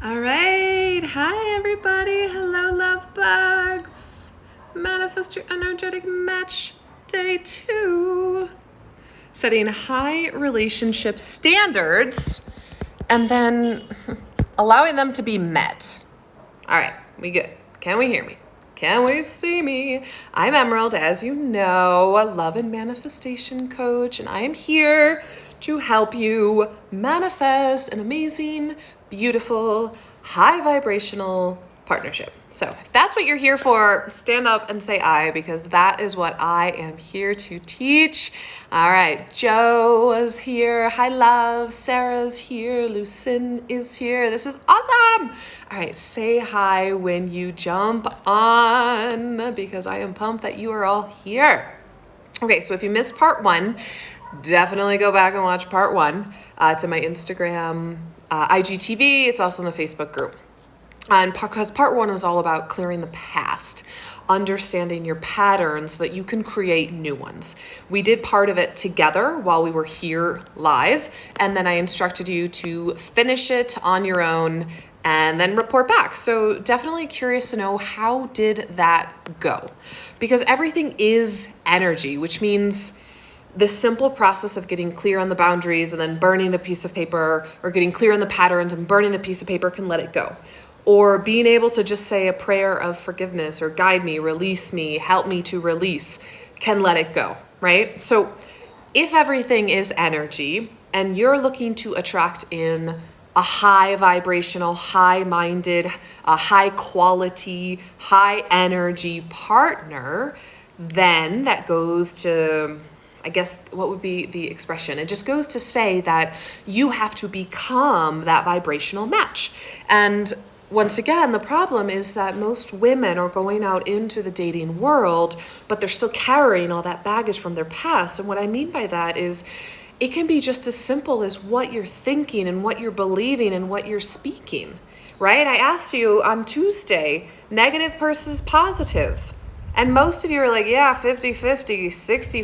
All right. Hi, everybody. Hello, love bugs. Manifest your energetic match day 2. Setting high relationship standards and then allowing them to be met. All right. We good. Can we hear me? Can we see me? I'm Emerald, as you know, a love and manifestation coach, and I am here to help you manifest an amazing, beautiful, high vibrational partnership. So if that's what you're here for, stand up and say I, because that is what I am here to teach. All right, Joe is here. Hi, love. Sarah's here. Lucin is here. This is awesome. All right, say hi when you jump on, because I am pumped that you are all here. Okay, so if you missed part 1, definitely go back and watch part 1 to my Instagram, IGTV. It's also in the Facebook group. And because part 1 was all about clearing the past, understanding your patterns so that you can create new ones. We did part of it together while we were here live, and then I instructed you to finish it on your own and then report back. So definitely curious to know, how did that go? Because everything is energy, which means the simple process of getting clear on the boundaries and then burning the piece of paper, or getting clear on the patterns and burning the piece of paper, can let it go. Or being able to just say a prayer of forgiveness, or guide me, release me, help me to release, can let it go, right? So if everything is energy and you're looking to attract in a high vibrational, high-minded, high quality, high energy partner, then that goes to, I guess, what would be the expression? It just goes to say that you have to become that vibrational match. And once again, the problem is that most women are going out into the dating world, but they're still carrying all that baggage from their past. And what I mean by that is, it can be just as simple as what you're thinking and what you're believing and what you're speaking, right? I asked you on Tuesday, negative versus positive. And most of you are like, yeah, 50-50, 60-40,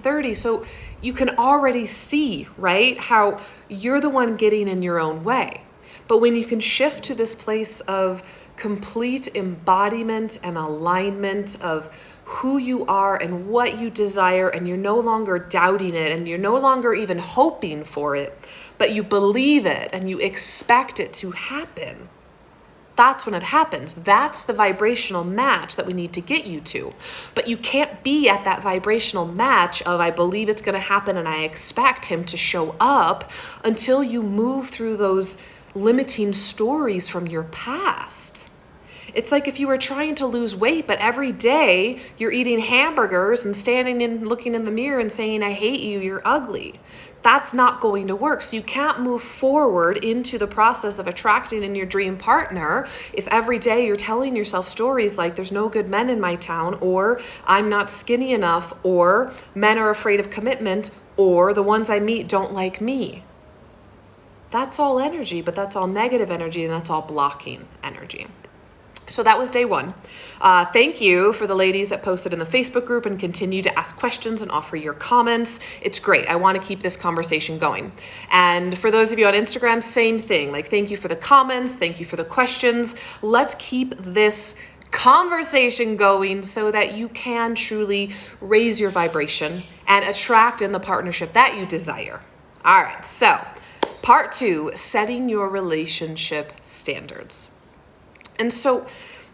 70-30. So you can already see, right, how you're the one getting in your own way. But when you can shift to this place of complete embodiment and alignment of who you are and what you desire, and you're no longer doubting it, and you're no longer even hoping for it, but you believe it and you expect it to happen, that's when it happens. That's the vibrational match that we need to get you to. But you can't be at that vibrational match of, I believe it's going to happen and I expect him to show up, until you move through those limiting stories from your past. It's like if you were trying to lose weight, but every day you're eating hamburgers and standing and looking in the mirror and saying, I hate you, you're ugly. That's not going to work. So you can't move forward into the process of attracting in your dream partner if every day you're telling yourself stories like, there's no good men in my town, or I'm not skinny enough, or men are afraid of commitment, or the ones I meet don't like me. That's all energy, but that's all negative energy, and that's all blocking energy. So that was day 1. Thank you for the ladies that posted in the Facebook group and continue to ask questions and offer your comments. It's great. I want to keep this conversation going. And for those of you on Instagram, same thing. Like, thank you for the comments. Thank you for the questions. Let's keep this conversation going so that you can truly raise your vibration and attract in the partnership that you desire. All right. So part 2, setting your relationship standards. And so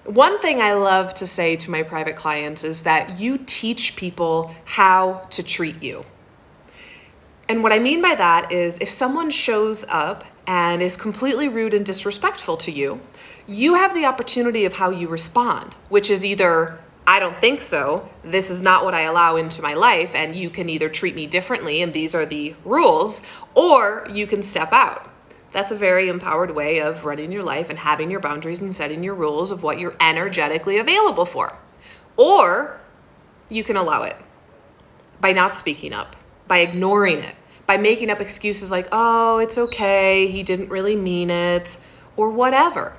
one thing I love to say to my private clients is that you teach people how to treat you. And what I mean by that is, if someone shows up and is completely rude and disrespectful to you, you have the opportunity of how you respond, which is either, I don't think so, this is not what I allow into my life, and you can either treat me differently and these are the rules, or you can step out. That's a very empowered way of running your life and having your boundaries and setting your rules of what you're energetically available for. Or you can allow it by not speaking up, by ignoring it, by making up excuses like, oh, it's okay, he didn't really mean it, or whatever.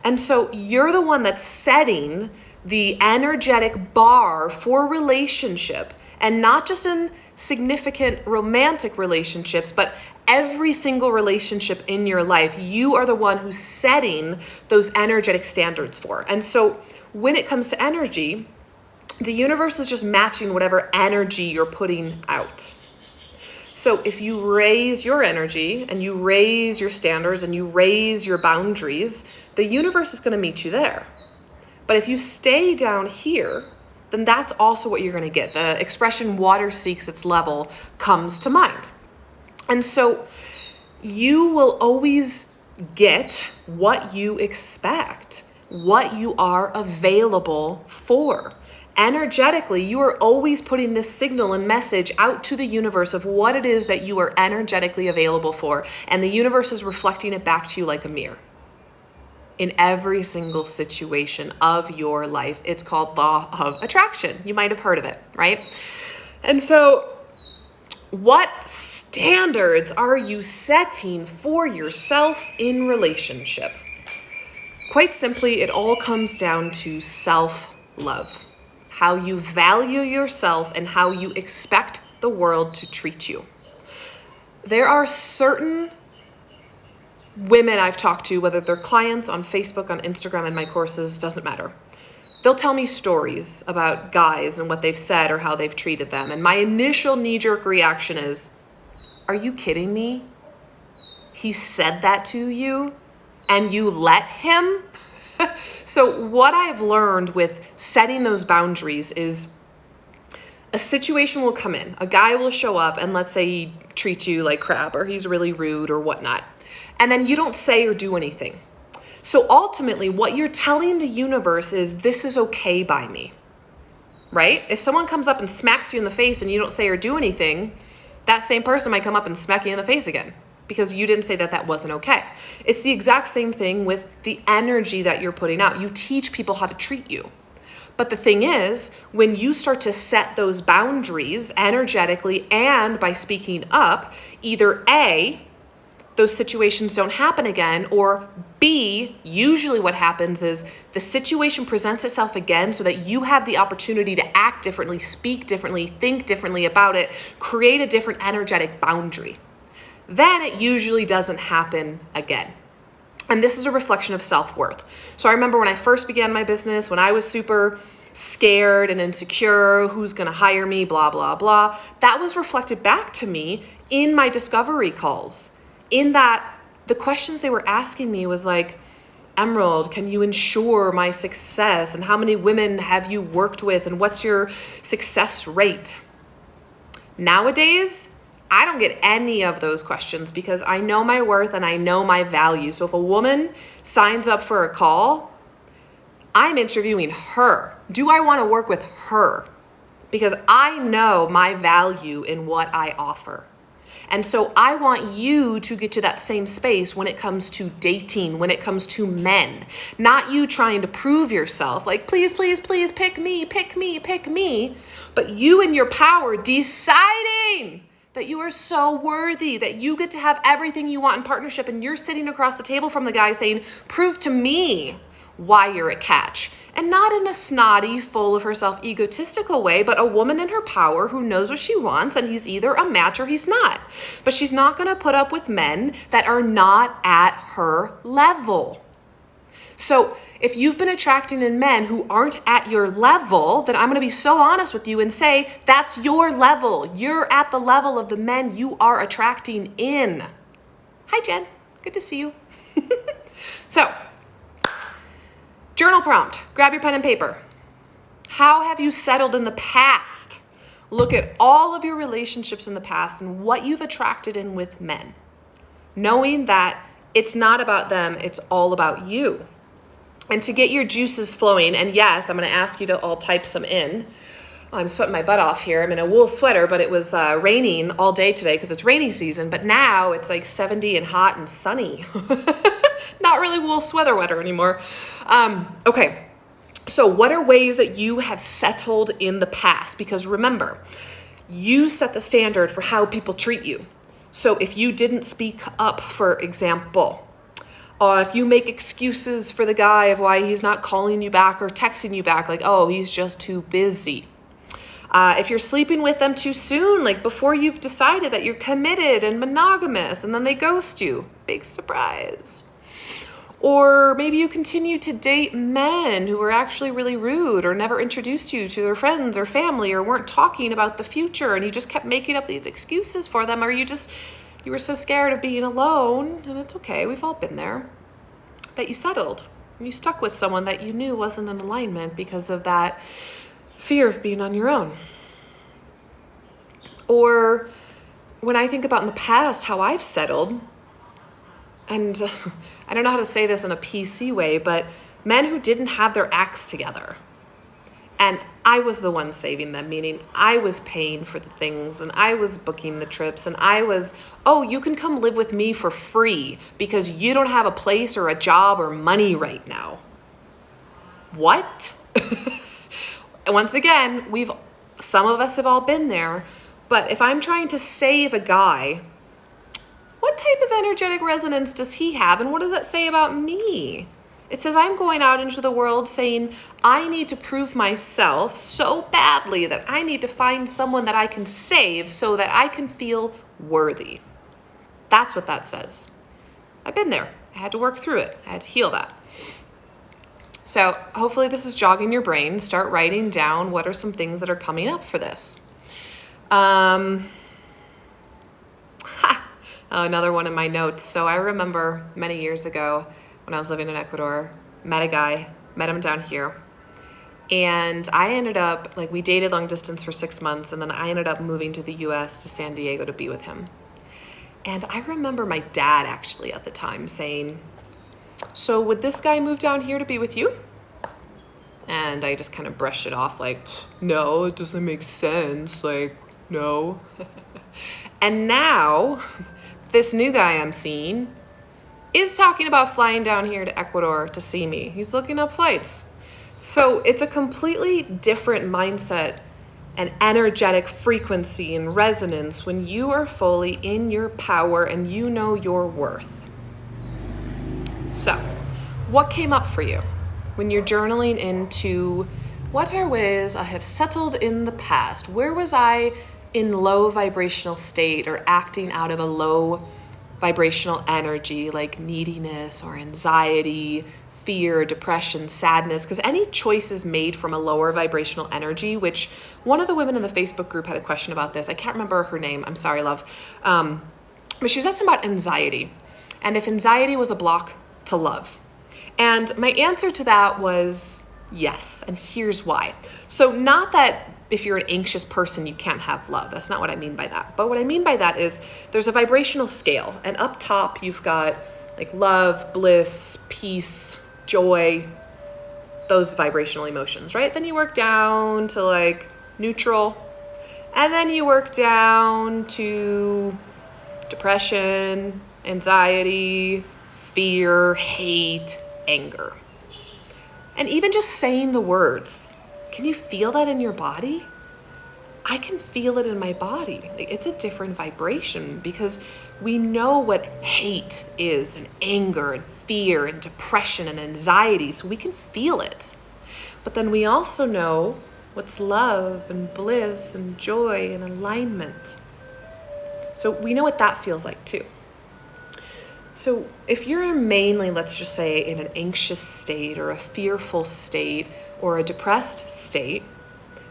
And so you're the one that's setting the energetic bar for relationship, And not just in significant romantic relationships, but every single relationship in your life, you are the one who's setting those energetic standards for. And so when it comes to energy, the universe is just matching whatever energy you're putting out. So if you raise your energy and you raise your standards and you raise your boundaries, the universe is going to meet you there. But if you stay down here, then that's also what you're going to get. The expression water seeks its level comes to mind. And so you will always get what you expect, what you are available for. Energetically, you are always putting this signal and message out to the universe of what it is that you are energetically available for. And the universe is reflecting it back to you like a mirror. In every single situation of your life. It's called law of attraction. You might have heard of it, right? And so what standards are you setting for yourself in relationship? Quite simply, it all comes down to self-love. How you value yourself and how you expect the world to treat you. There are certain women I've talked to, whether they're clients on Facebook, on Instagram, in my courses, doesn't matter. They'll tell me stories about guys and what they've said or how they've treated them. And my initial knee-jerk reaction is, are you kidding me? He said that to you and you let him? So what I've learned with setting those boundaries is a situation will come in. A guy will show up and let's say he treats you like crap or he's really rude or whatnot. And then you don't say or do anything. So ultimately, what you're telling the universe is, this is okay by me, right? If someone comes up and smacks you in the face and you don't say or do anything, that same person might come up and smack you in the face again because you didn't say that that wasn't okay. It's the exact same thing with the energy that you're putting out. You teach people how to treat you. But the thing is, when you start to set those boundaries energetically and by speaking up, either A, those situations don't happen again, or B, usually what happens is the situation presents itself again so that you have the opportunity to act differently, speak differently, think differently about it, create a different energetic boundary. Then it usually doesn't happen again. And this is a reflection of self-worth. So I remember when I first began my business, when I was super scared and insecure, who's going to hire me, blah, blah, blah, that was reflected back to me in my discovery calls. In that the questions they were asking me was like, Emerald, can you ensure my success? And how many women have you worked with? And what's your success rate? Nowadays, I don't get any of those questions because I know my worth and I know my value. So if a woman signs up for a call, I'm interviewing her. Do I want to work with her? Because I know my value in what I offer. And so I want you to get to that same space when it comes to dating, when it comes to men, not you trying to prove yourself like, please, please, please pick me, pick me, pick me. But you in your power deciding that you are so worthy, that you get to have everything you want in partnership. And you're sitting across the table from the guy saying, prove to me why you're a catch. And not in a snotty, full of herself, egotistical way, but a woman in her power who knows what she wants, and he's either a match or he's not. But she's not going to put up with men that are not at her level. So if you've been attracting in men who aren't at your level, then I'm going to be so honest with you and say, that's your level. You're at the level of the men you are attracting in. Hi, Jen. Good to see you. So, journal prompt. Grab your pen and paper. How have you settled in the past? Look at all of your relationships in the past and what you've attracted in with men. Knowing that it's not about them, it's all about you. And to get your juices flowing, and yes, I'm going to ask you to all type some in. Oh, I'm sweating my butt off here. I'm in a wool sweater, but it was raining all day today because it's rainy season. But now it's like 70 and hot and sunny. Not really wool sweater weather anymore. Okay, so what are ways that you have settled in the past? Because remember, you set the standard for how people treat you. So if you didn't speak up, for example, if you make excuses for the guy of why he's not calling you back or texting you back, like, oh, he's just too busy. If you're sleeping with them too soon, like before you've decided that you're committed and monogamous, and then they ghost you, big surprise. Or maybe you continue to date men who were actually really rude or never introduced you to their friends or family or weren't talking about the future, and you just kept making up these excuses for them, or you were so scared of being alone, and it's okay, we've all been there, that you settled. And you stuck with someone that you knew wasn't in alignment because of that fear of being on your own. Or when I think about in the past how I've settled, and I don't know how to say this in a PC way, but men who didn't have their acts together. And I was the one saving them, meaning I was paying for the things and I was booking the trips and I was, oh, you can come live with me for free because you don't have a place or a job or money right now. What? Once again, some of us have all been there, but if I'm trying to save a guy, what type of energetic resonance does he have, and what does that say about me? It says I'm going out into the world saying I need to prove myself so badly that I need to find someone that I can save so that I can feel worthy. That's what that says. I've been there. I had to work through it. I had to heal that. So hopefully this is jogging your brain. Start writing down what are some things that are coming up for this. Another one in my notes. So I remember many years ago when I was living in Ecuador, met him down here. And I ended up, we dated long distance for 6 months, and then I ended up moving to the US to San Diego to be with him. And I remember my dad actually at the time saying, so would this guy move down here to be with you? And I just kind of brushed it off no, it doesn't make sense. No. And now this new guy I'm seeing is talking about flying down here to Ecuador to see me. He's looking up flights. So it's a completely different mindset and energetic frequency and resonance when you are fully in your power and you know your worth. So what came up for you when you're journaling into what are ways I have settled in the past? Where was I in low vibrational state or acting out of a low vibrational energy like neediness or anxiety, fear, depression, sadness? Because any choices made from a lower vibrational energy, which one of the women in the Facebook group had a question about this. I can't remember her name. I'm sorry, love. But she was asking about anxiety and if anxiety was a block to love. And my answer to that was yes. And here's why. So not that if you're an anxious person, you can't have love. That's not what I mean by that. But what I mean by that is there's a vibrational scale. And up top, you've got love, bliss, peace, joy, those vibrational emotions, right? Then you work down to neutral. And then you work down to depression, anxiety, fear, hate, anger. And even just saying the words, can you feel that in your body? I can feel it in my body. It's a different vibration because we know what hate is and anger and fear and depression and anxiety, so we can feel it. But then we also know what's love and bliss and joy and alignment. So we know what that feels like too. So if you're mainly, let's just say, in an anxious state or a fearful state or a depressed state,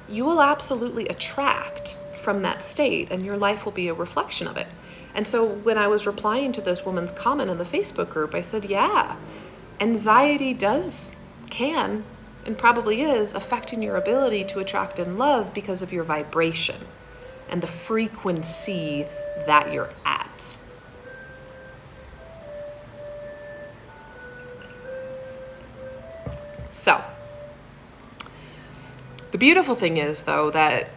you will absolutely attract from that state and your life will be a reflection of it. And so when I was replying to this woman's comment in the Facebook group, I said, yeah, anxiety can, and probably is affecting your ability to attract and love because of your vibration and the frequency that you're at. So, the beautiful thing is, though, that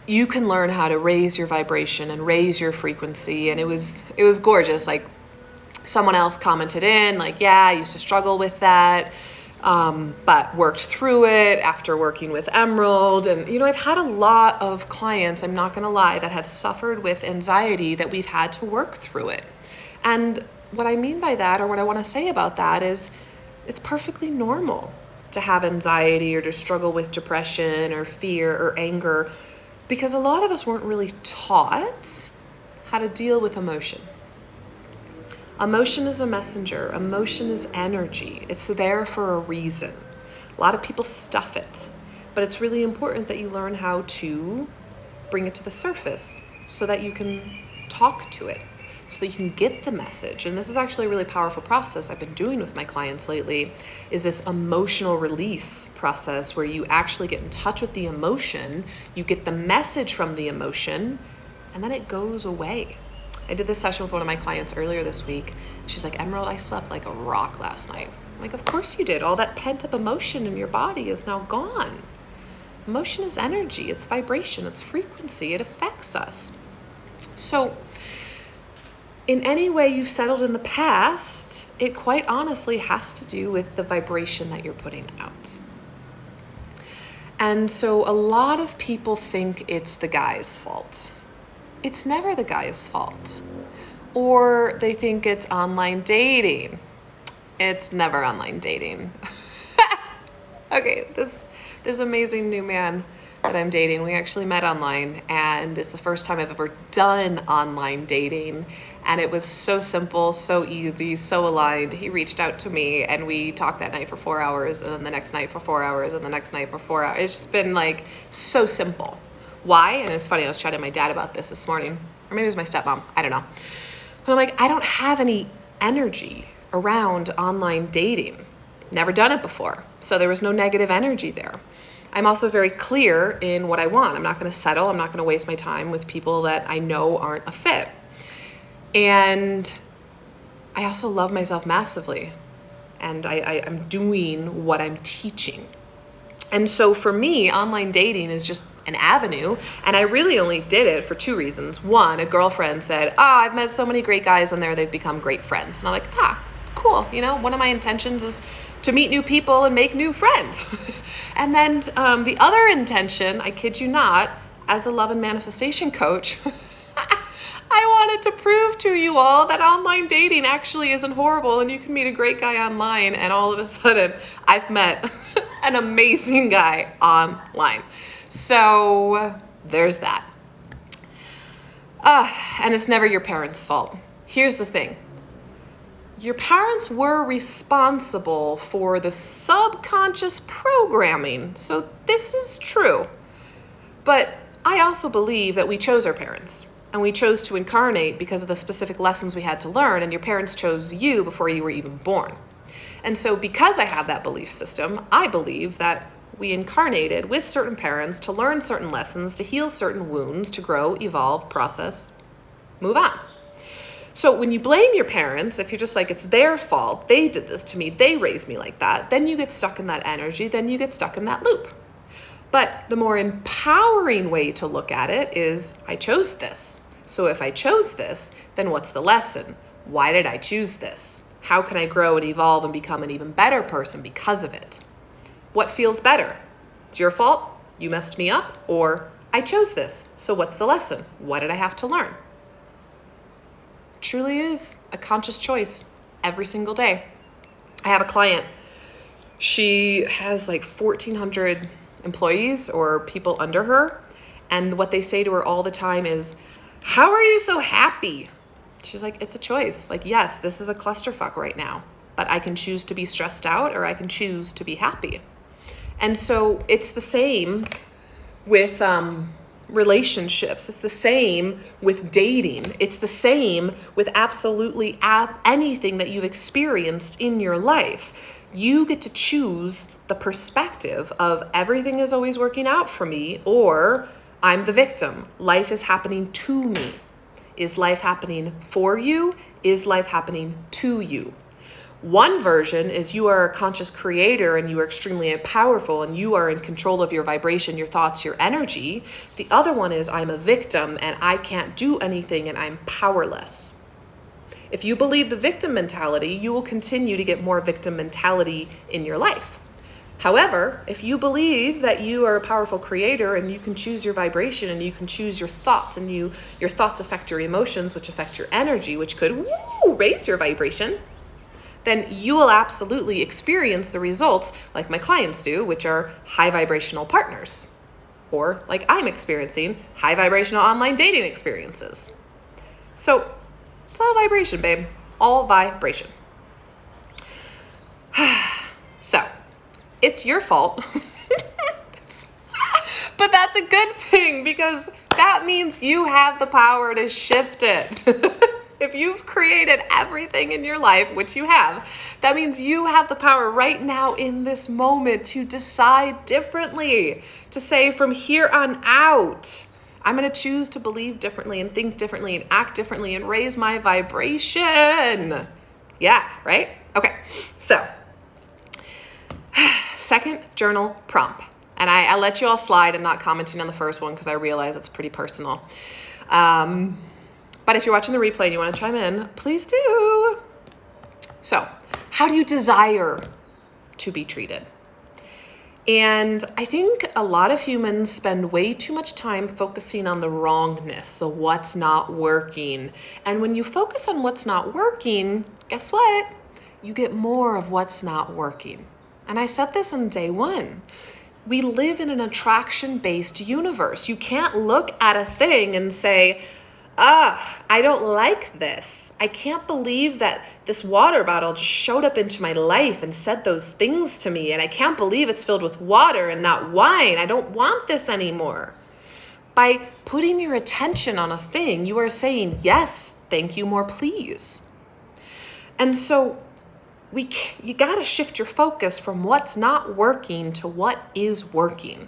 you can learn how to raise your vibration and raise your frequency. And it was gorgeous. Someone else commented in, yeah, I used to struggle with that, but worked through it after working with Emerald. And, I've had a lot of clients, I'm not going to lie, that have suffered with anxiety that we've had to work through it. And what I mean by that, or what I want to say about that, is it's perfectly normal to have anxiety or to struggle with depression or fear or anger. Because a lot of us weren't really taught how to deal with emotion. Emotion is a messenger. Emotion is energy. It's there for a reason. A lot of people stuff it, but it's really important that you learn how to bring it to the surface so that you can talk to it, so that you can get the message. And this is actually a really powerful process I've been doing with my clients lately, is this emotional release process where you actually get in touch with the emotion, you get the message from the emotion, and then it goes away. I did this session with one of my clients earlier this week. She's like, Emerald, I slept like a rock last night. I'm like, of course you did. All that pent-up emotion in your body is now gone. Emotion is energy, it's vibration, it's frequency, it affects us. So in any way you've settled in the past, it quite honestly has to do with the vibration that you're putting out. And so a lot of people think it's the guy's fault. It's never the guy's fault. Or they think it's online dating. It's never online dating. Okay, this amazing new man that I'm dating, we actually met online, and it's the first time I've ever done online dating, and it was so simple, so easy, so aligned. He reached out to me and we talked that night for 4 hours, and then the next night for 4 hours, and the next night for 4 hours. It's just been like so simple. Why? And it was funny, I was chatting to my dad about this morning, or maybe it was my stepmom, I don't know. But I'm like, I don't have any energy around online dating. Never done it before. So there was no negative energy there. I'm also very clear in what I want. I'm not going to settle. I'm not going to waste my time with people that I know aren't a fit. And I also love myself massively. And I'm doing what I'm teaching. And so for me, online dating is just an avenue. And I really only did it for 2 reasons. One, a girlfriend said, I've met so many great guys on there. They've become great friends. And I'm like, cool. You know, one of my intentions is to meet new people and make new friends. And then the other intention, I kid you not, as a love and manifestation coach, I wanted to prove to you all that online dating actually isn't horrible, and you can meet a great guy online, and all of a sudden I've met an amazing guy online. So there's that. And it's never your parents' fault. Here's the thing. Your parents were responsible for the subconscious programming. So this is true. But I also believe that we chose our parents, and we chose to incarnate because of the specific lessons we had to learn, and your parents chose you before you were even born. And so because I have that belief system, I believe that we incarnated with certain parents to learn certain lessons, to heal certain wounds, to grow, evolve, process, move on. So when you blame your parents, if you're just like, it's their fault, they did this to me, they raised me like that, then you get stuck in that energy, then you get stuck in that loop. But the more empowering way to look at it is, I chose this. So if I chose this, then what's the lesson? Why did I choose this? How can I grow and evolve and become an even better person because of it? What feels better? It's your fault, you messed me up, or I chose this. So what's the lesson? What did I have to learn? Truly is a conscious choice every single day. I have a client. She has like 1,400 employees or people under her. And what they say to her all the time is, how are you so happy? She's like, it's a choice. Like, yes, this is a clusterfuck right now, but I can choose to be stressed out or I can choose to be happy. And so it's the same with relationships. It's the same with dating. It's the same with absolutely anything that you've experienced in your life. You get to choose the perspective of everything is always working out for me, or I'm the victim. Life is happening to me. Is life happening for you? Is life happening to you? One version is you are a conscious creator and you are extremely powerful and you are in control of your vibration, your thoughts, your energy. The other one is I'm a victim and I can't do anything and I'm powerless. If you believe the victim mentality, you will continue to get more victim mentality in your life. However, if you believe that you are a powerful creator and you can choose your vibration and you can choose your thoughts and your thoughts affect your emotions, which affect your energy, which could raise your vibration, then you will absolutely experience the results like my clients do, which are high vibrational partners. or like I'm experiencing, high vibrational online dating experiences. So it's all vibration, babe. All vibration. So it's your fault. But that's a good thing because that means you have the power to shift it. If you've created everything in your life, which you have, that means you have the power right now in this moment to decide differently, to say from here on out, I'm going to choose to believe differently and think differently and act differently and raise my vibration. Yeah, right? Okay, so second journal prompt. And I let you all slide and not commenting on the first one because I realize it's pretty personal. But if you're watching the replay and you want to chime in, please do. So, how do you desire to be treated? And I think a lot of humans spend way too much time focusing on the wrongness, so what's not working. And when you focus on what's not working, guess what? You get more of what's not working. And I said this on day one. We live in an attraction-based universe. You can't look at a thing and say, I don't like this. I can't believe that this water bottle just showed up into my life and said those things to me. And I can't believe it's filled with water and not wine. I don't want this anymore. By putting your attention on a thing, you are saying, yes, thank you, more please. And so you got to shift your focus from what's not working to what is working.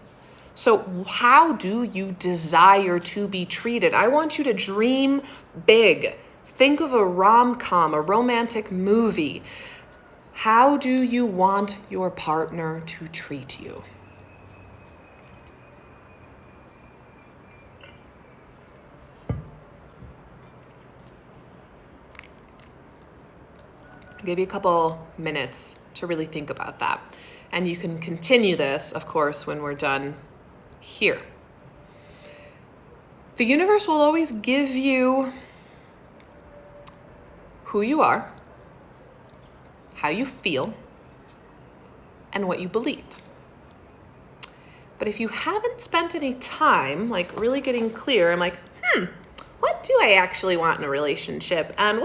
So how do you desire to be treated? I want you to dream big. Think of a rom-com, a romantic movie. How do you want your partner to treat you? I'll give you a couple minutes to really think about that. And you can continue this, of course, when we're done here. The universe will always give you who you are, how you feel, and what you believe. But if you haven't spent any time, like really getting clear, I'm like, what do I actually want in a relationship? And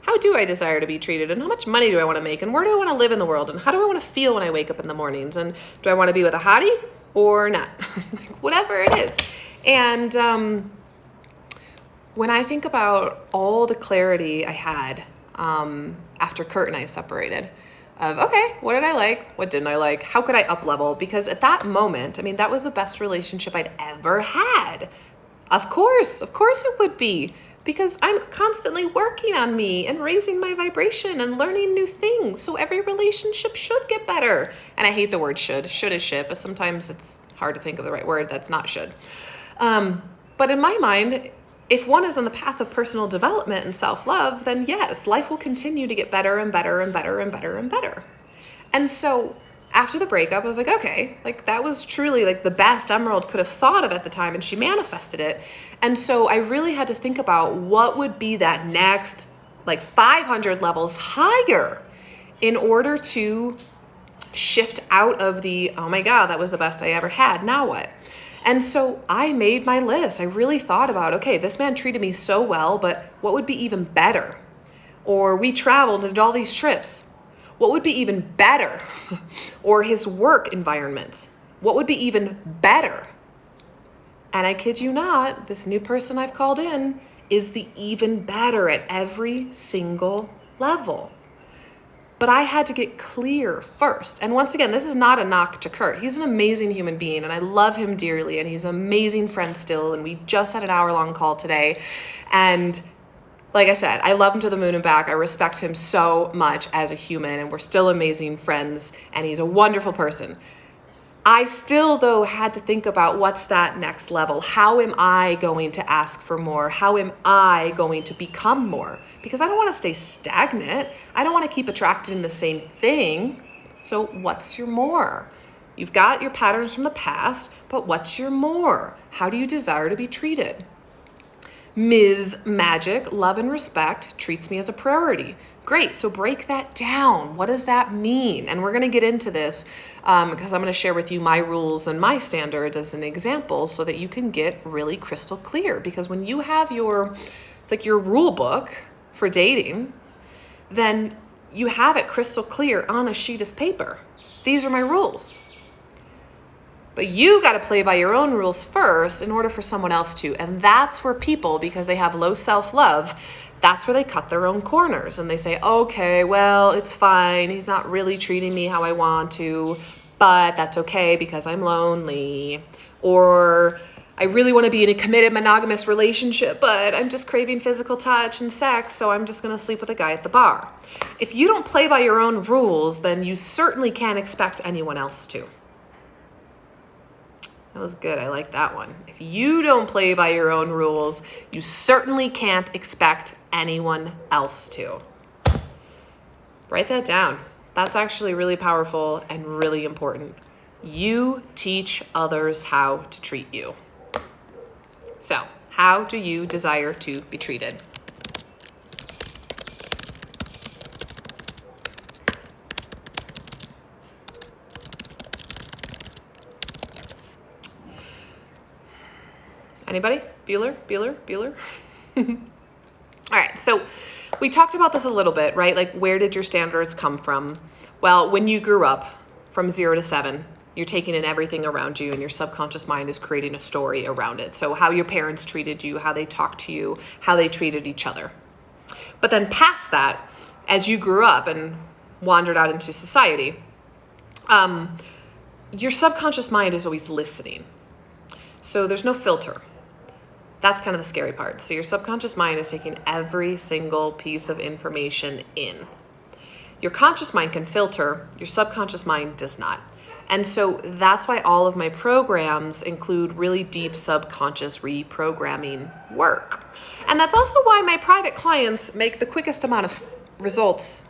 how do I desire to be treated? And how much money do I want to make? And where do I want to live in the world? And how do I want to feel when I wake up in the mornings? And do I want to be with a hottie or not? Whatever it is. And when I think about all the clarity I had after Kurt and I separated, of, okay, what did I like? What didn't I like? How could I up level? Because at that moment, that was the best relationship I'd ever had. Of course it would be, because I'm constantly working on me and raising my vibration and learning new things. So every relationship should get better. And I hate the word should. Should is shit, but sometimes it's hard to think of the right word that's not should. But in my mind, if one is on the path of personal development and self-love, then yes, life will continue to get better and better and better and better and better. And so after the breakup, I was like, okay, like that was truly like the best Emerald could have thought of at the time, and she manifested it. And so I really had to think about what would be that next like 500 levels higher in order to shift out of the, oh my God, that was the best I ever had. Now what? And so I made my list. I really thought about, okay, this man treated me so well, but what would be even better? Or we traveled and did all these trips. What would be even better? Or his work environment. What would be even better? And I kid you not, this new person I've called in is the even better at every single level. But I had to get clear first. And once again, this is not a knock to Kurt. He's an amazing human being and I love him dearly, and he's an amazing friend still. And we just had an hour-long call today. And like I said, I love him to the moon and back. I respect him so much as a human, and we're still amazing friends, and he's a wonderful person. I still, though, had to think about what's that next level? How am I going to ask for more? How am I going to become more? Because I don't want to stay stagnant. I don't want to keep attracting the same thing. So what's your more? You've got your patterns from the past, but what's your more? How do you desire to be treated? Ms. Magic, love and respect, treats me as a priority. Great, so break that down. What does that mean? And we're gonna get into this because I'm gonna share with you my rules and my standards as an example so that you can get really crystal clear. Because when you have it's like your rule book for dating, then you have it crystal clear on a sheet of paper. These are my rules. But you got to play by your own rules first in order for someone else to. And that's where people, because they have low self-love, that's where they cut their own corners. And they say, okay, well, it's fine. He's not really treating me how I want to, but that's okay because I'm lonely. Or I really want to be in a committed monogamous relationship, but I'm just craving physical touch and sex, so I'm just going to sleep with a guy at the bar. If you don't play by your own rules, then you certainly can't expect anyone else to. That was good. I like that one. If you don't play by your own rules, you certainly can't expect anyone else to. Write that down. That's actually really powerful and really important. You teach others how to treat you. So, how do you desire to be treated? Anybody? Bueller? All right, so we talked about this a little bit, right? Like, where did your standards come from? Well, when you grew up from 0 to 7, you're taking in everything around you and your subconscious mind is creating a story around it. So how your parents treated you, how they talked to you, how they treated each other. But then past that, as you grew up and wandered out into society, your subconscious mind is always listening. So there's no filter. That's kind of the scary part. So your subconscious mind is taking every single piece of information in. Your conscious mind can filter, your subconscious mind does not. And so that's why all of my programs include really deep subconscious reprogramming work. And that's also why my private clients make the quickest amount of results,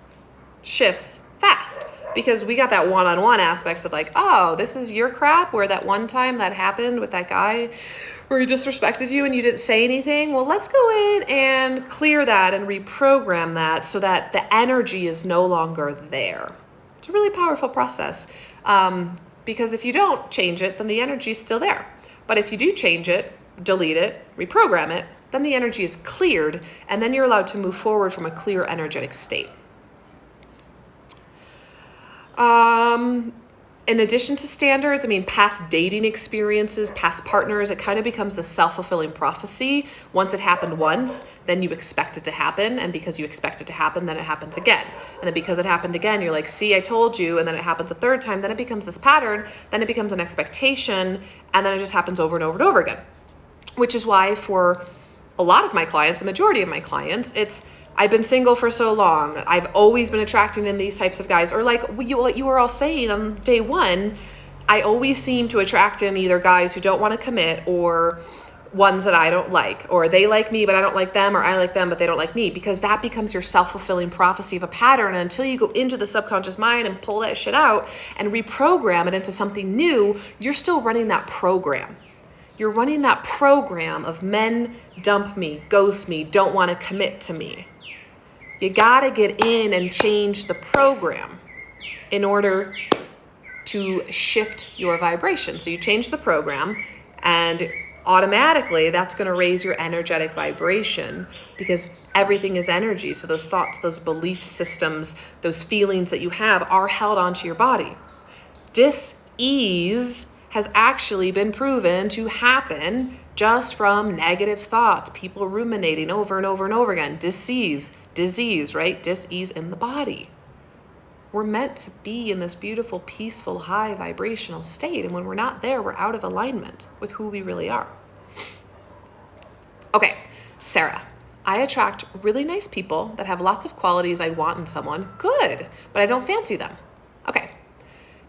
shifts, fast. Because we got that one-on-one aspects of like, oh, this is your crap, where that one time that happened with that guy where he disrespected you and you didn't say anything. Well, let's go in and clear that and reprogram that so that the energy is no longer there. It's a really powerful process because if you don't change it, then the energy is still there. But if you do change it, delete it, reprogram it, then the energy is cleared and then you're allowed to move forward from a clear energetic state. In addition to standards, past dating experiences, past partners, it kind of becomes a self-fulfilling prophecy. Once it happened once, then you expect it to happen. And because you expect it to happen, then it happens again. And then because it happened again, you're like, see, I told you. And then it happens a third time. Then it becomes this pattern. Then it becomes an expectation. And then it just happens over and over and over again. Which is why for a lot of my clients, the majority of my clients, I've been single for so long. I've always been attracting in these types of guys. Or like what you were all saying on day one, I always seem to attract in either guys who don't want to commit or ones that I don't like. Or they like me, but I don't like them. Or I like them, but they don't like me. Because that becomes your self-fulfilling prophecy of a pattern. And until you go into the subconscious mind and pull that shit out and reprogram it into something new, you're still running that program. You're running that program of men dump me, ghost me, don't want to commit to me. You gotta get in and change the program in order to shift your vibration. So you change the program and automatically that's gonna raise your energetic vibration because everything is energy. So those thoughts, those belief systems, those feelings that you have are held onto your body. Dis-ease has actually been proven to happen just from negative thoughts, people ruminating over and over and over again. Disease, right? Dis-ease in the body. We're meant to be in this beautiful, peaceful, high vibrational state. And when we're not there, we're out of alignment with who we really are. Okay, Sarah, I attract really nice people that have lots of qualities I want in someone. Good, but I don't fancy them. Okay.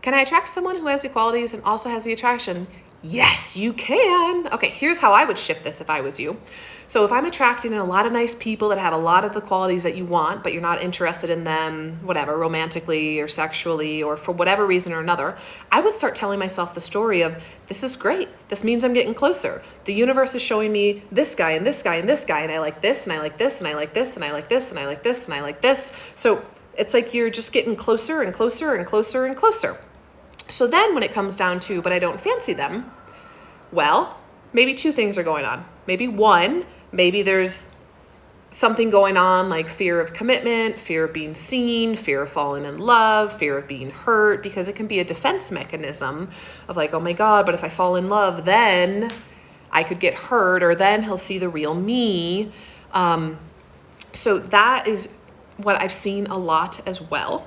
Can I attract someone who has the qualities and also has the attraction? Yes, you can. Okay, here's how I would shift this if I was you. So if I'm attracting a lot of nice people that have a lot of the qualities that you want, but you're not interested in them, whatever, romantically or sexually or for whatever reason or another, I would start telling myself the story of, this is great. This means I'm getting closer. The universe is showing me this guy and this guy and this guy, and I like this and I like this and I like this and I like this and I like this and I like this. So it's like you're just getting closer and closer and closer and closer. So then when it comes down to, but I don't fancy them, well, maybe two things are going on. Maybe one, maybe there's something going on like fear of commitment, fear of being seen, fear of falling in love, fear of being hurt, because it can be a defense mechanism of like, oh my God, but if I fall in love, then I could get hurt, or then he'll see the real me. So that is what I've seen a lot as well.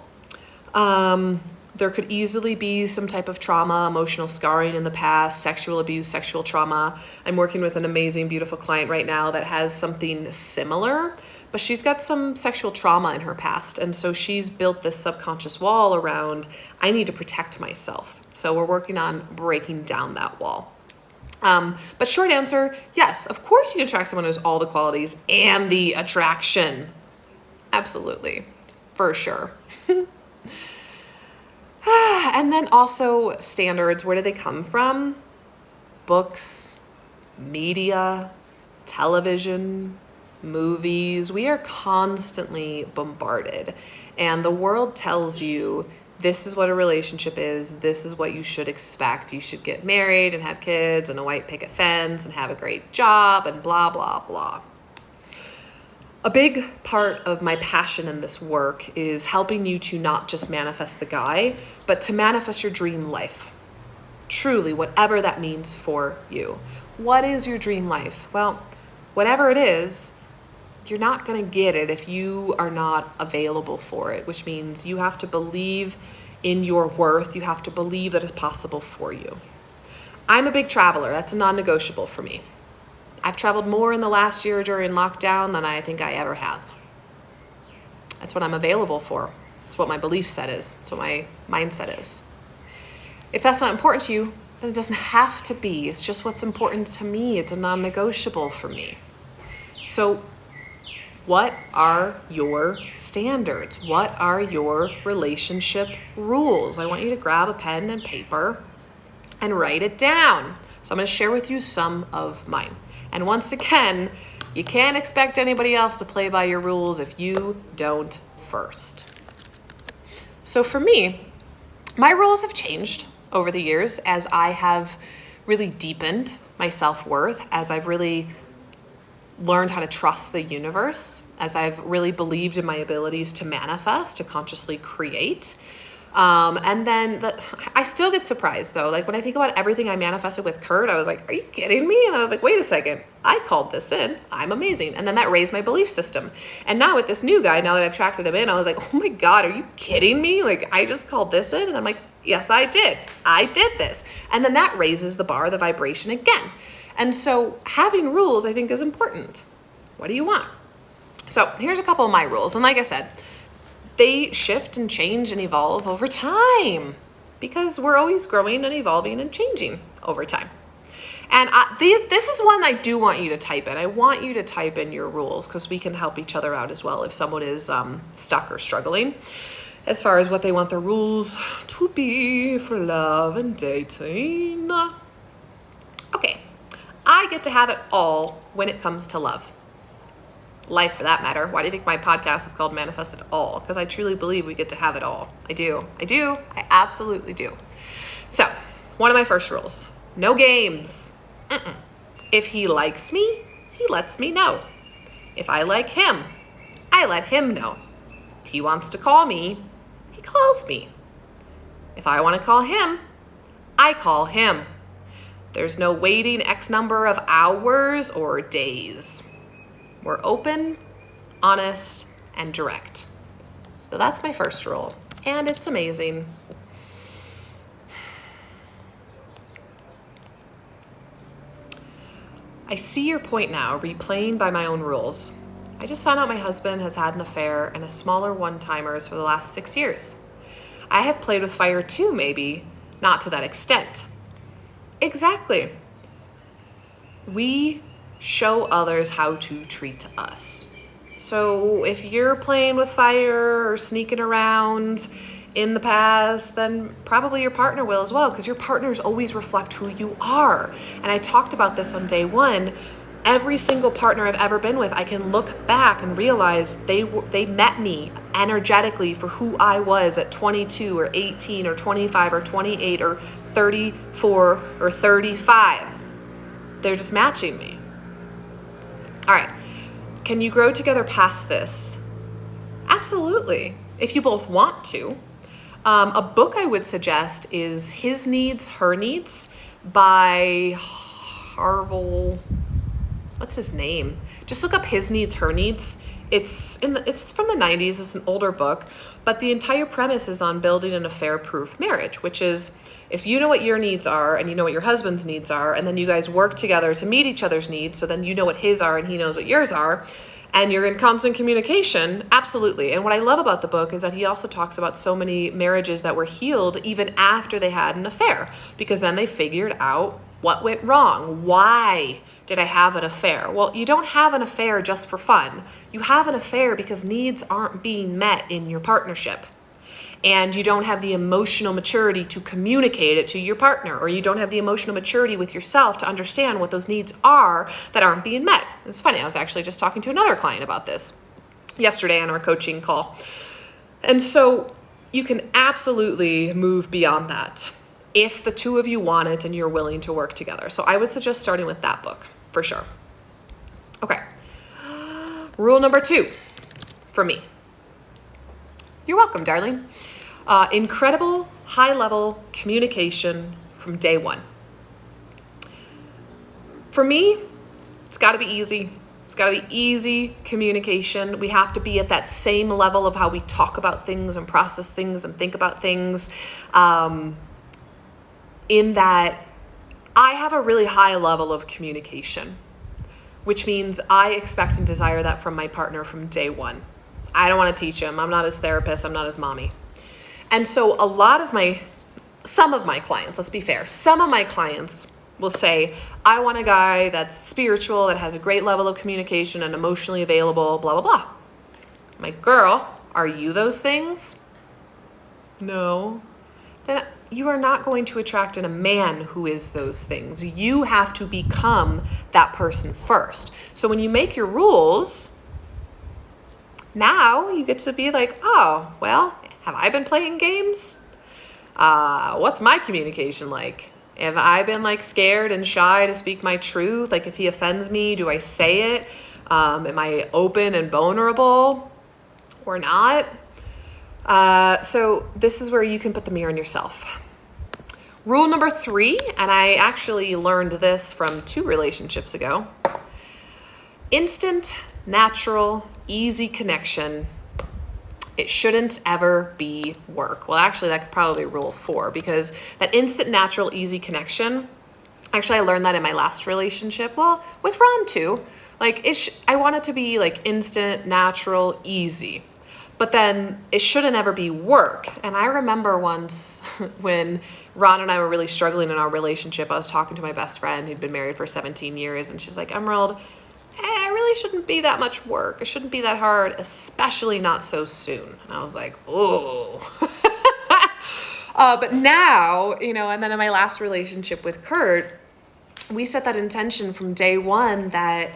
There could easily be some type of trauma, emotional scarring in the past, sexual abuse, sexual trauma. I'm working with an amazing, beautiful client right now that has something similar, but she's got some sexual trauma in her past. And so she's built this subconscious wall around, I need to protect myself. So we're working on breaking down that wall. But short answer, yes, of course you can attract someone who has all the qualities and the attraction. Absolutely, for sure. And then also standards, where do they come from? Books, media, television, movies. We are constantly bombarded, and the world tells you this is what a relationship is. This is what you should expect. You should get married and have kids and a white picket fence and have a great job and blah, blah, blah. A big part of my passion in this work is helping you to not just manifest the guy, but to manifest your dream life. Truly, whatever that means for you. What is your dream life? Well, whatever it is, you're not going to get it if you are not available for it, which means you have to believe in your worth. You have to believe that it's possible for you. I'm a big traveler. That's a non-negotiable for me. I've traveled more in the last year during lockdown than I think I ever have. That's what I'm available for. It's what my belief set is. It's what my mindset is. If that's not important to you, then it doesn't have to be. It's just what's important to me. It's a non-negotiable for me. So what are your standards? What are your relationship rules? I want you to grab a pen and paper and write it down. So I'm going to share with you some of mine. And once again, you can't expect anybody else to play by your rules if you don't first. So for me, my rules have changed over the years as I have really deepened my self-worth, as I've really learned how to trust the universe, as I've really believed in my abilities to manifest, to consciously create. And then I still get surprised though. Like when I think about everything I manifested with Kurt, I was like, are you kidding me? And then I was like, wait a second, I called this in. I'm amazing. And then that raised my belief system. And now with this new guy, now that I've attracted him in, I was like, oh my God, are you kidding me? Like I just called this in. And I'm like, yes, I did. I did this. And then that raises the bar, the vibration again. And so having rules, I think, is important. What do you want? So here's a couple of my rules. And like I said, they shift and change and evolve over time because we're always growing and evolving and changing over time. And this is one I do want you to type in. I want you to type in your rules because we can help each other out as well if someone is stuck or struggling as far as what they want their rules to be for love and dating. Okay, I get to have it all when it comes to love. Life for that matter. Why do you think my podcast is called Manifest It All? Because I truly believe we get to have it all. I do. I absolutely do. So, one of my first rules, no games. If he likes me, he lets me know. If I like him, I let him know. If he wants to call me, he calls me. If I want to call him, I call him. There's no waiting X number of hours or days. We're open, honest, and direct. So that's my first rule, and it's amazing. I see your point now, replaying by my own rules. I just found out my husband has had an affair and a smaller one-timers for the last 6 years. I have played with fire too, maybe, not to that extent. Exactly. We show others how to treat us. So if you're playing with fire or sneaking around in the past, then probably your partner will as well, because your partners always reflect who you are. And I talked about this on day one. Every single partner I've ever been with, I can look back and realize they met me energetically for who I was at 22 or 18 or 25 or 28 or 34 or 35. They're just matching me. All right. Can you grow together past this? Absolutely, if you both want to. A book I would suggest is His Needs, Her Needs by Harville. What's his name? Just look up His Needs, Her Needs. It's from the 90s. It's an older book, but the entire premise is on building an affair-proof marriage, which is if you know what your needs are and you know what your husband's needs are, and then you guys work together to meet each other's needs, so then you know what his are and he knows what yours are, and you're in constant communication, absolutely. And what I love about the book is that he also talks about so many marriages that were healed even after they had an affair, because then they figured out what went wrong. Why did I have an affair? Well, you don't have an affair just for fun. You have an affair because needs aren't being met in your partnership. And you don't have the emotional maturity to communicate it to your partner, or you don't have the emotional maturity with yourself to understand what those needs are that aren't being met. It's funny, I was actually just talking to another client about this yesterday on our coaching call. And so you can absolutely move beyond that if the two of you want it and you're willing to work together. So I would suggest starting with that book for sure. Okay. Rule number 2 for me. You're welcome, darling. Incredible high-level communication from day one. For me, it's got to be easy. It's got to be easy communication. We have to be at that same level of how we talk about things and process things and think about things. In that I have a really high level of communication, which means I expect and desire that from my partner from day one. I don't want to teach him. I'm not his therapist. I'm not his mommy. And so some of my clients, let's be fair, some of my clients will say, I want a guy that's spiritual, that has a great level of communication and emotionally available, blah, blah, blah. I'm like, girl, are you those things? No. Then you are not going to attract in a man who is those things. You have to become that person first. So when you make your rules, now you get to be like, oh, well, have I been playing games? What's my communication like? Have I been like scared and shy to speak my truth? Like if he offends me, do I say it? Am I open and vulnerable or not? So this is where you can put the mirror in yourself. Rule number 3, and I actually learned this from 2 relationships ago. Instant, natural, easy connection. It shouldn't ever be work. Well, actually, that could probably be rule 4, because that instant, natural, easy connection, actually, I learned that in my last relationship. Well, with Ron too. Like, I want it to be like instant, natural, easy. But then it shouldn't ever be work. And I remember once when Ron and I were really struggling in our relationship, I was talking to my best friend who'd been married for 17 years. And she's like, Emerald, it really shouldn't be that much work. It shouldn't be that hard, especially not so soon. And I was like, oh. But now, and then in my last relationship with Kurt, we set that intention from day one that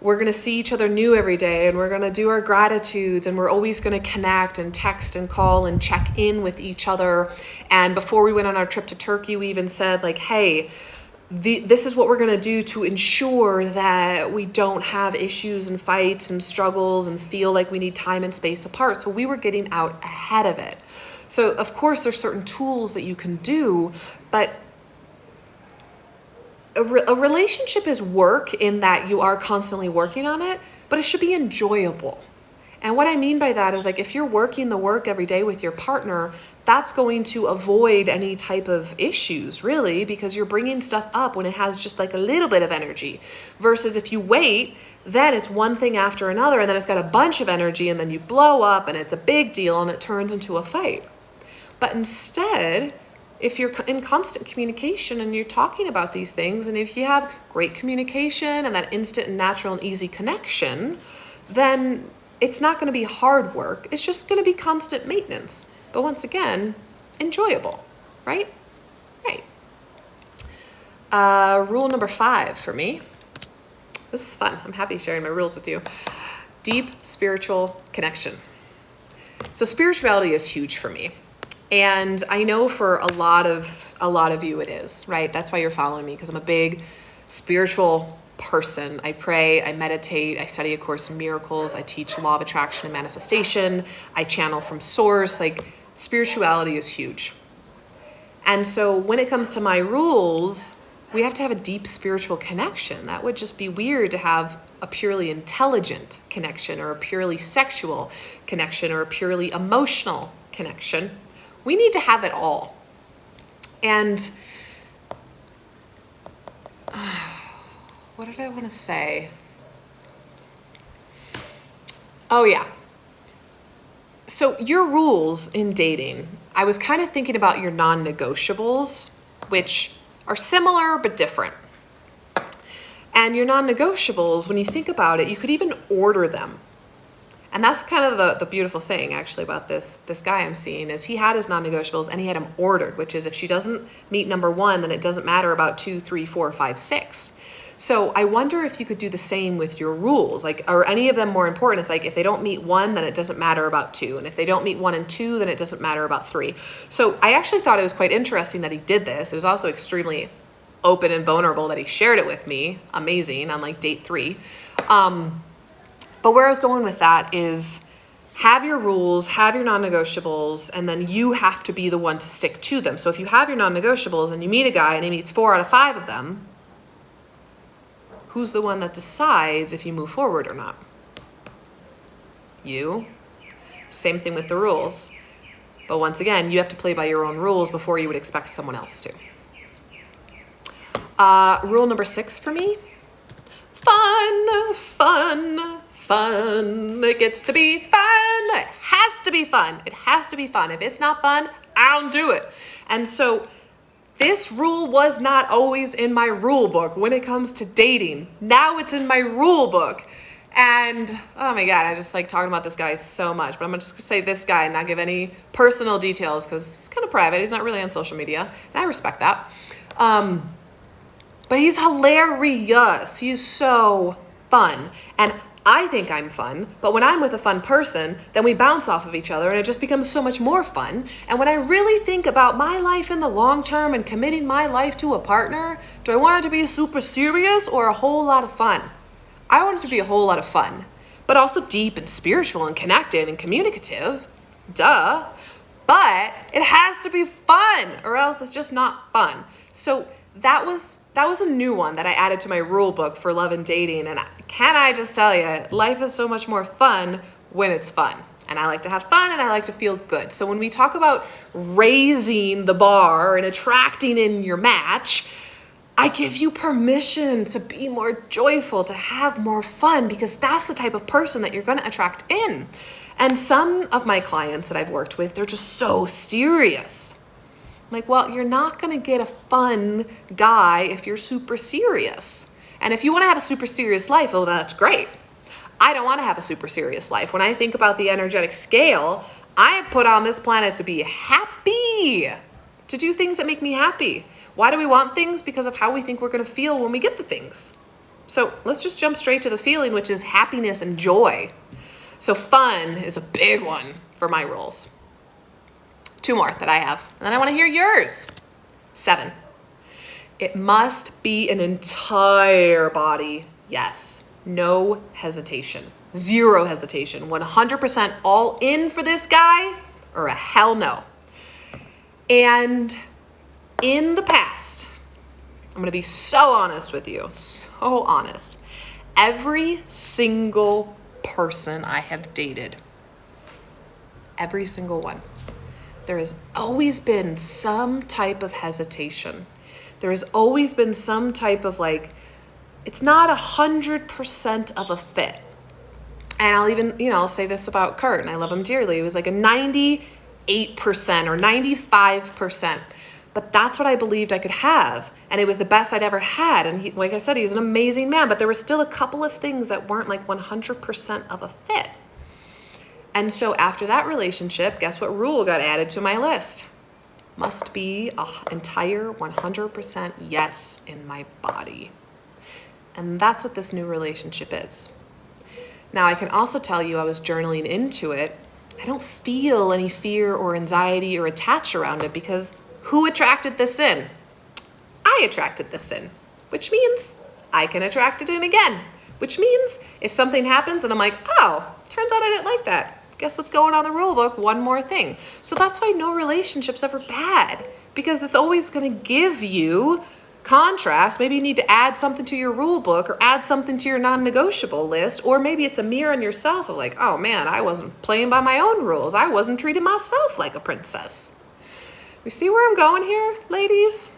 we're going to see each other new every day, and we're going to do our gratitudes, and we're always going to connect and text and call and check in with each other. And before we went on our trip to Turkey, we even said like, hey, this is what we're going to do to ensure that we don't have issues and fights and struggles and feel like we need time and space apart. So we were getting out ahead of it. So of course there's certain tools that you can do, but a relationship is work in that you are constantly working on it, but it should be enjoyable. And what I mean by that is like if you're working the work every day with your partner, that's going to avoid any type of issues really, because you're bringing stuff up when it has just like a little bit of energy, versus if you wait, then it's one thing after another, and then it's got a bunch of energy, and then you blow up and it's a big deal and it turns into a fight. But instead, if you're in constant communication and you're talking about these things, and if you have great communication and that instant and natural and easy connection, then it's not going to be hard work. It's just going to be constant maintenance. But once again, enjoyable, right? Right. Rule number 5 for me. This is fun. I'm happy sharing my rules with you. Deep spiritual connection. So spirituality is huge for me. And I know for a lot of you it is, right? That's why you're following me, because I'm a big spiritual person. I pray, I meditate, I study A Course in Miracles, I teach law of attraction and manifestation, I channel from source. Like, spirituality is huge. And so when it comes to my rules, we have to have a deep spiritual connection. That would just be weird to have a purely intelligent connection, or a purely sexual connection, or a purely emotional connection. We need to have it all. And what did I want to say? Oh yeah. So your rules in dating, I was kind of thinking about your non-negotiables, which are similar but different. And your non-negotiables, when you think about it, you could even order them. And that's kind of the beautiful thing, actually, about this guy I'm seeing, is he had his non-negotiables and he had them ordered, which is if she doesn't meet number 1, then it doesn't matter about 2, 3, 4, 5, 6. So I wonder if you could do the same with your rules, like, or any of them more important. It's like, if they don't meet 1, then it doesn't matter about 2. And if they don't meet 1 and 2, then it doesn't matter about 3. So I actually thought it was quite interesting that he did this. It was also extremely open and vulnerable that he shared it with me. Amazing, on like date 3. But where I was going with that is, have your rules, have your non-negotiables, and then you have to be the one to stick to them. So if you have your non-negotiables and you meet a guy and he meets 4 out of 5 of them, who's the one that decides if you move forward or not? You. Same thing with the rules. But once again, you have to play by your own rules before you would expect someone else to. Rule number 6 for me. Fun, fun, fun. It gets to be fun. It has to be fun. It has to be fun. If it's not fun, I don't do it. And so this rule was not always in my rule book when it comes to dating. Now it's in my rule book. And oh my God, I just like talking about this guy so much, but I'm just gonna say this guy and not give any personal details because he's kind of private. He's not really on social media, and I respect that. But he's hilarious. He's so fun. And I think I'm fun, but when I'm with a fun person, then we bounce off of each other and it just becomes so much more fun. And when I really think about my life in the long term and committing my life to a partner, do I want it to be super serious or a whole lot of fun? I want it to be a whole lot of fun, but also deep and spiritual and connected and communicative. Duh. But it has to be fun or else it's just not fun. So that was a new one that I added to my rule book for love and dating. And can I just tell you, life is so much more fun when it's fun. And I like to have fun and I like to feel good. So when we talk about raising the bar and attracting in your match, I give you permission to be more joyful, to have more fun, because that's the type of person that you're going to attract in. And some of my clients that I've worked with, they're just so serious. I'm like, well, you're not going to get a fun guy if you're super serious. And if you want to have a super serious life, oh, that's great. I don't want to have a super serious life. When I think about the energetic scale, I am put on this planet to be happy, to do things that make me happy. Why do we want things? Because of how we think we're going to feel when we get the things. So let's just jump straight to the feeling, which is happiness and joy. So fun is a big one for my rules. 2 more that I have, and then I want to hear yours. 7. It must be an entire body. Yes. No hesitation. 0 hesitation. 100% all in for this guy or a hell no. And in the past, I'm going to be so honest with you. So honest. Every single person I have dated, every single one, there has always been some type of hesitation. There has always been some type of like, it's not 100% of a fit. And I'll even, I'll say this about Kurt, and I love him dearly. It was like a 98% or 95%. But that's what I believed I could have. And it was the best I'd ever had. And he, like I said, he's an amazing man, but there were still a couple of things that weren't like 100% of a fit. And so after that relationship, guess what rule got added to my list? Must be an entire 100% yes in my body. And that's what this new relationship is. Now, I can also tell you I was journaling into it. I don't feel any fear or anxiety or attach around it because who attracted this in? I attracted this in, which means I can attract it in again, which means if something happens and I'm like, oh, turns out I didn't like that. Guess what's going on the rule book? One more thing. So that's why no relationship's ever bad, because it's always going to give you contrast. Maybe you need to add something to your rule book or add something to your non-negotiable list, or maybe it's a mirror on yourself of like, oh man, I wasn't playing by my own rules. I wasn't treating myself like a princess. You see where I'm going here, ladies?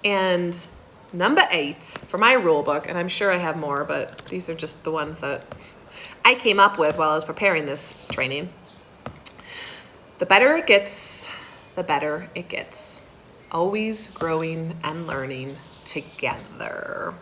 And number 8 for my rule book, and I'm sure I have more, but these are just the ones that I came up with while I was preparing this training. The better it gets, the better it gets. Always growing and learning together.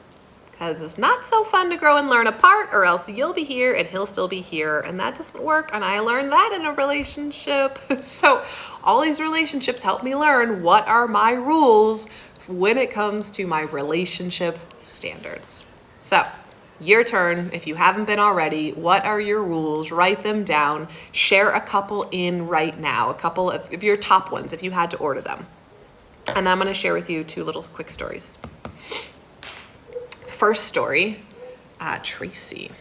Because it's not so fun to grow and learn apart, or else you'll be here and he'll still be here, and that doesn't work, and I learned that in a relationship. So all these relationships help me learn what are my rules when it comes to my relationship standards. So your turn. If you haven't been already, what are your rules? Write them down. Share a couple in right now, a couple of your top ones if you had to order them. And then I'm going to share with you 2 little quick stories. First story, Tracy.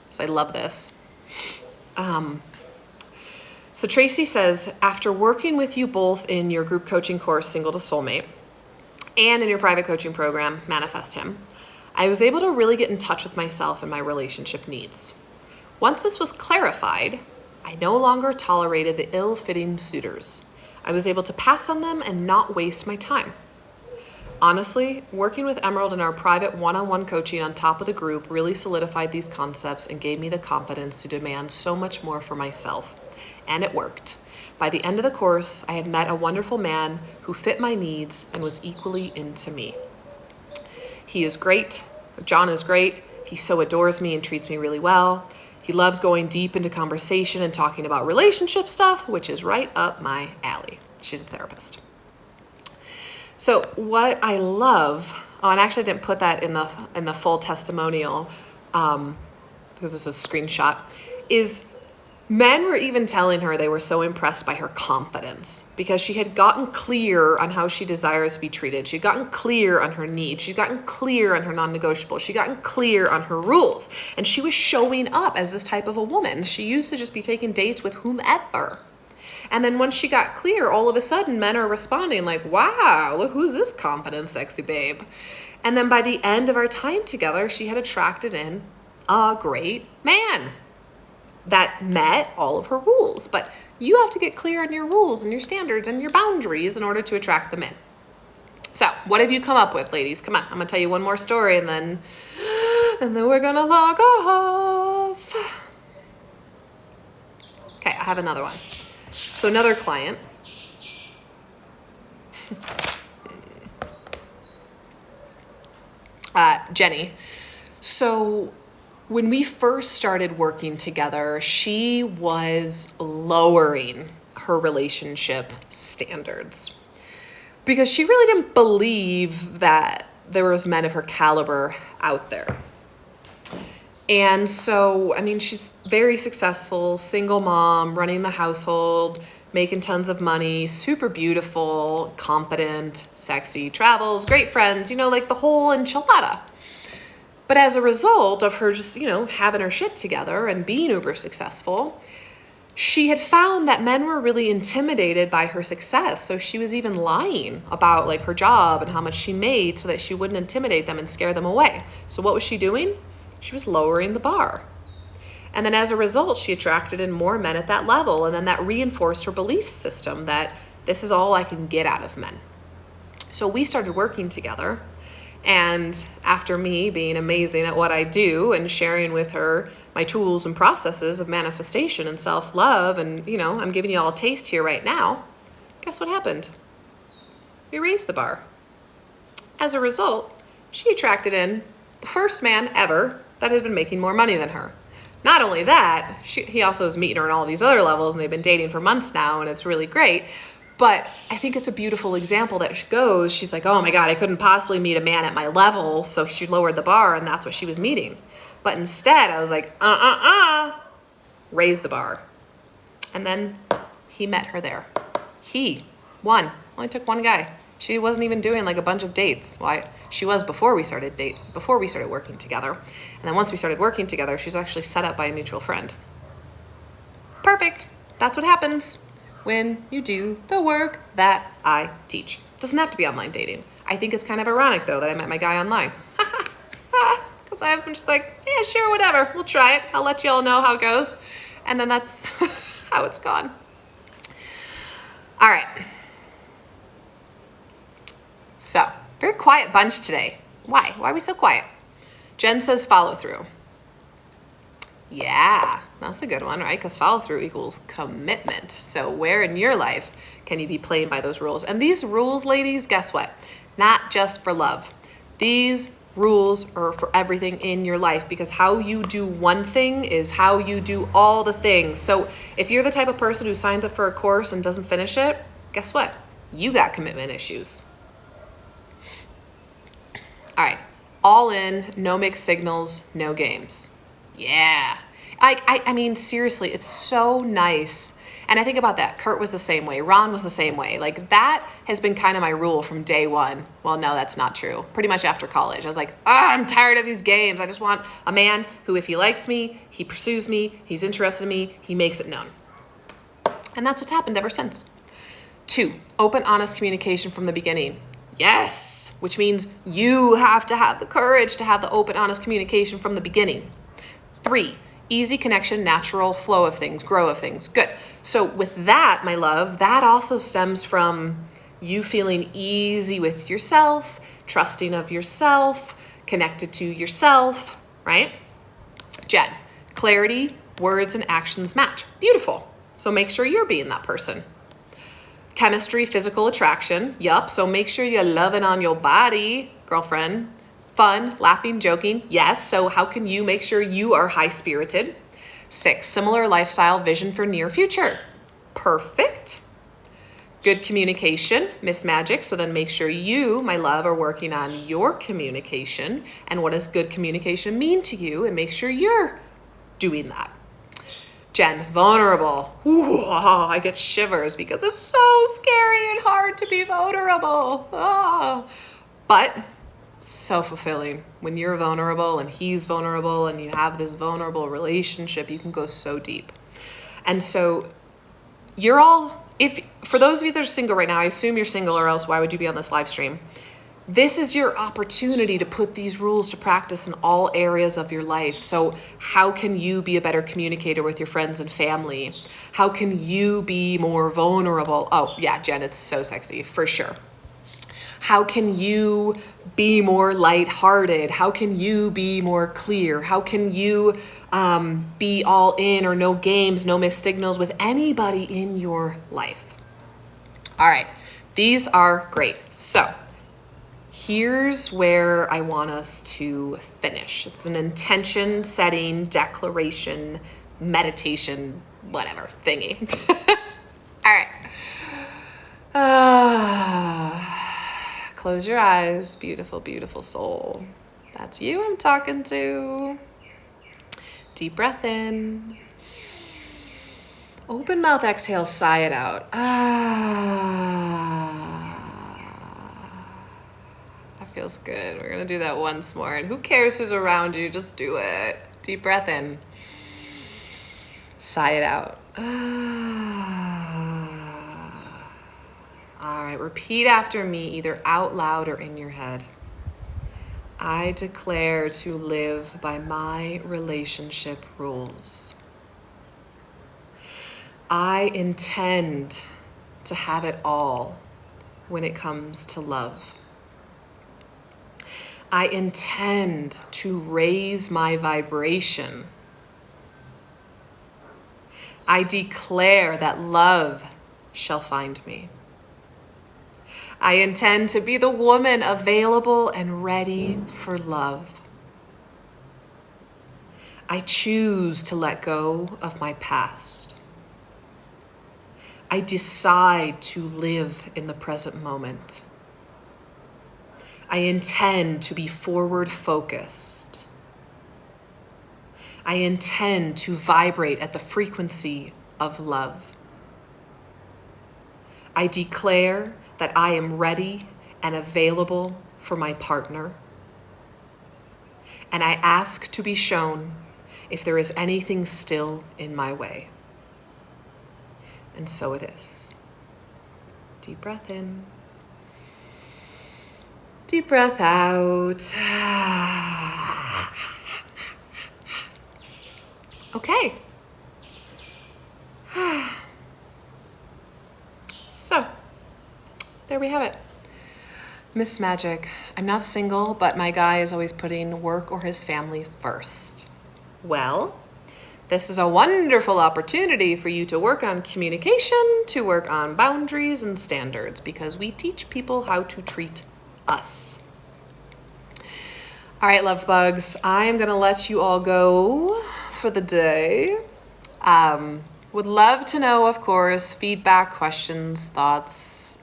So I love this. So Tracy says, after working with you both in your group coaching course, Single to Soulmate, and in your private coaching program, Manifest Him, I was able to really get in touch with myself and my relationship needs. Once this was clarified, I no longer tolerated the ill-fitting suitors. I was able to pass on them and not waste my time. Honestly, working with Emerald in our private one-on-one coaching on top of the group really solidified these concepts and gave me the confidence to demand so much more for myself. And it worked. By the end of the course, I had met a wonderful man who fit my needs and was equally into me. He is great. John is great. He so adores me and treats me really well. He loves going deep into conversation and talking about relationship stuff, which is right up my alley. She's a therapist. So what I love, and actually I didn't put that in the full testimonial because this is a screenshot, is men were even telling her they were so impressed by her confidence because she had gotten clear on how she desires to be treated. She'd gotten clear on her needs. She'd gotten clear on her non-negotiables. She'd gotten clear on her rules. And she was showing up as this type of a woman. She used to just be taking dates with whomever. And then once she got clear, all of a sudden men are responding like, wow, look, who's this confident, sexy babe? And then by the end of our time together, she had attracted in a great man that met all of her rules. But you have to get clear on your rules and your standards and your boundaries in order to attract them in. So what have you come up with, ladies? Come on, I'm gonna tell you one more story and then we're gonna log off. Okay, I have another one. So another client. Jenny. So when we first started working together, she was lowering her relationship standards because she really didn't believe that there was men of her caliber out there. And so, I mean, she's very successful, single mom, running the household, making tons of money, super beautiful, confident, sexy, travels, great friends, you know, like the whole enchilada. But as a result of her just, you know, having her shit together and being uber successful, she had found that men were really intimidated by her success. So she was even lying about like her job and how much she made so that she wouldn't intimidate them and scare them away. So what was she doing? She was lowering the bar. And then as a result, she attracted in more men at that level. And then that reinforced her belief system that this is all I can get out of men. So we started working together. And after me being amazing at what I do and sharing with her my tools and processes of manifestation and self-love, and I'm giving you all a taste here right now, guess what happened? We raised the bar. As a result, she attracted in the first man ever that had been making more money than her. Not only that, he also is meeting her on all these other levels, and they've been dating for months now, and it's really great. But I think it's a beautiful example that she's like, oh my God, I couldn't possibly meet a man at my level, so she lowered the bar, and that's what she was meeting. But instead, I was like, raise the bar. And then he met her there. Only took one guy. She wasn't even doing like a bunch of dates. Well, she was before we started working together. And then once we started working together, she was actually set up by a mutual friend. Perfect. That's what happens when you do the work that I teach. It doesn't have to be online dating. I think it's kind of ironic though that I met my guy online. Because I'm just like, yeah, sure, whatever. We'll try it. I'll let you all know how it goes. And then that's how it's gone. All right. So, very quiet bunch today. Why? Why are we so quiet? Jen says follow through. Yeah, that's a good one, right? Because follow through equals commitment. So where in your life can you be playing by those rules? And these rules, ladies, guess what? Not just for love. These rules are for everything in your life, because how you do one thing is how you do all the things. So if you're the type of person who signs up for a course and doesn't finish it, guess what? You got commitment issues. All right, all in, no mixed signals, no games. Yeah. I mean, seriously, it's so nice. And I think about that. Kurt was the same way. Ron was the same way. Like, that has been kind of my rule from day one. Well, no, that's not true. Pretty much after college. I was like, I'm tired of these games. I just want a man who, if he likes me, he pursues me, he's interested in me, he makes it known. And that's what's happened ever since. 2, open, honest communication from the beginning. Yes. Which means you have to have the courage to have the open, honest communication from the beginning. 3, easy connection, natural flow of things, grow of things. Good. So with that, my love, that also stems from you feeling easy with yourself, trusting of yourself, connected to yourself, right? Jen, clarity, words and actions match. Beautiful. So make sure you're being that person. Chemistry, physical attraction. Yup. So make sure you're loving on your body, girlfriend. Fun, laughing, joking. Yes. So how can you make sure you are high spirited? 6, similar lifestyle, vision for near future. Perfect. Good communication, Miss Magic. So then make sure you, my love, are working on your communication and what does good communication mean to you, and make sure you're doing that. Jen, vulnerable. Ooh, I get shivers because it's so scary and hard to be vulnerable. But so fulfilling. When you're vulnerable and he's vulnerable and you have this vulnerable relationship, you can go so deep. And so for those of you that are single right now, I assume you're single, or else why would you be on this live stream? This is your opportunity to put these rules to practice in all areas of your life. So how can you be a better communicator with your friends and family? How can you be more vulnerable? Oh yeah, Jen, it's so sexy, for sure. How can you be more lighthearted? How can you be more clear? How can you be all in, or no games, no missed signals with anybody in your life? All right, these are great. So here's where I want us to finish. It's an intention setting, declaration, meditation, whatever thingy. All right. Close your eyes, beautiful, beautiful soul. That's you I'm talking to. Deep breath in. Open mouth, exhale, sigh it out. That feels good. We're gonna do that once more. And who cares who's around you? Just do it. Deep breath in. Sigh it out. All right, repeat after me, either out loud or in your head. I declare to live by my relationship rules. I intend to have it all when it comes to love. I intend to raise my vibration. I declare that love shall find me. I intend to be the woman available and ready for love. I choose to let go of my past. I decide to live in the present moment. I intend to be forward focused. I intend to vibrate at the frequency of love. I declare that I am ready and available for my partner. And I ask to be shown if there is anything still in my way. And so it is. Deep breath in. Deep breath out. Okay. So, there we have it. Miss Magic. I'm not single, but my guy is always putting work or his family first. Well, this is a wonderful opportunity for you to work on communication, to work on boundaries and standards, because we teach people how to treat us. All right, love bugs, I am going to let you all go for the day. Would love to know, of course, feedback, questions, thoughts,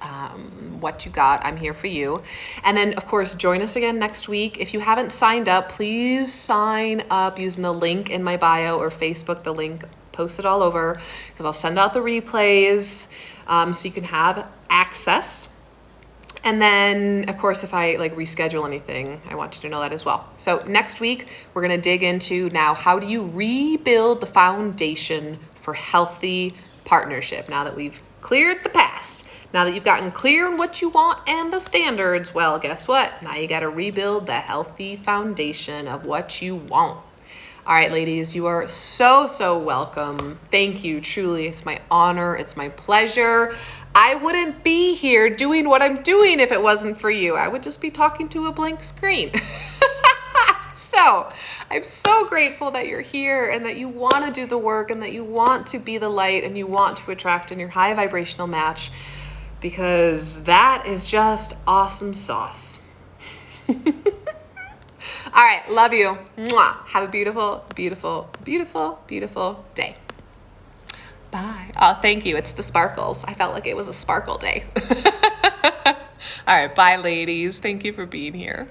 what you got. I'm here for you. And then, of course, join us again next week. If you haven't signed up, please sign up using the link in my bio or Facebook, the link posted all over, because I'll send out the replays so you can have access. And then, of course, if I reschedule anything, I want you to know that as well. So next week, we're going to dig into now, how do you rebuild the foundation for healthy partnership? Now that we've cleared the past, now that you've gotten clear on what you want and those standards, well, guess what? Now you got to rebuild the healthy foundation of what you want. All right, ladies, you are so, so welcome. Thank you. Truly, it's my honor. It's my pleasure. I wouldn't be here doing what I'm doing if it wasn't for you. I would just be talking to a blank screen. So I'm so grateful that you're here and that you want to do the work and that you want to be the light and you want to attract in your high vibrational match, because that is just awesome sauce. All right. Love you. Mwah. Have a beautiful, beautiful, beautiful, beautiful day. Bye. Oh, thank you. It's the sparkles. I felt like it was a sparkle day. All right. Bye, ladies. Thank you for being here.